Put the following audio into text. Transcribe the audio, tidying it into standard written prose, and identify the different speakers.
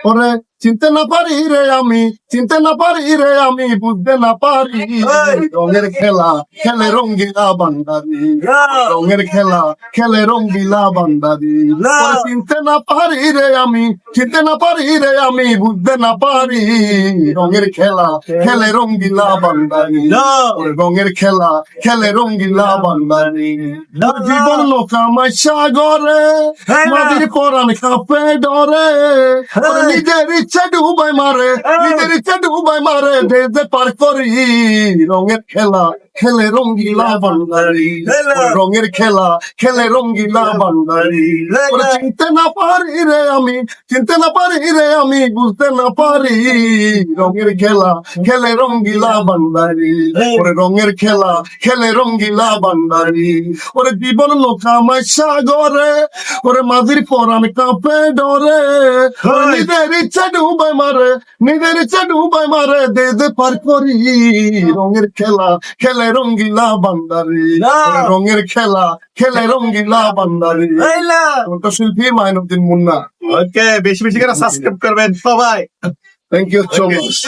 Speaker 1: ওরে চিনতে না পারি রে আমি, চিনতে না পারি রে আমি, বুঝতে না পারি রঙের খেলা খেলে রঙ্গিলা বান্দারি, রঙের খেলা খেলে রঙ্গিলা বান্দারি। ওরে চিনতে না পারি রে আমি, চিনতে না পারি রে আমি, বুঝতে না পারি রঙের খেলা খেলে রঙ্গিলা বান্দারি, ওরে রঙের খেলা খেলে রঙ্গিলা বান্দারি। জীবন লোকামায় সাগরে মাদির পরাণ কাঁপে ডরে, ওরে নিজের ইচ্ছা ডুবাই মারে, নিজের ইচ্ছা ডুবাই মারে, যে পার করি রঙের খেলা খেলে রঙ্গিলা বান্দারি, রঙের খেলা খেলে রঙ্গিলা বান্দারি। ওরে চিনতে না পারি রে আমি, চিনতে না পারি রে আমি, বুঝতে না পারি রঙের খেলা খেলে রঙ্গিলা বান্দারি, ওরে রঙের খেলা খেলে রঙ্গিলা বান্দারি। ওরে জীবন লোকামায় সাগরে, ওরে মাঝির পরাণ কাঁপে ডরে, নিজের ইচ্ছা ডুবাই মারে, নিজের ইচ্ছা ডুবাই মারে, দে পার করি রঙের খেলা খেলে রঙ্গিলা বান্দারি, রঙের খেলা খেলে রঙ্গিলা বান্দারি। শিল্পী মাইনুদ্দিন মুন্না।
Speaker 2: ওকে, বেশি বেশি করে সাবস্ক্রাইব করবেন সবাই।
Speaker 1: Thank you so much.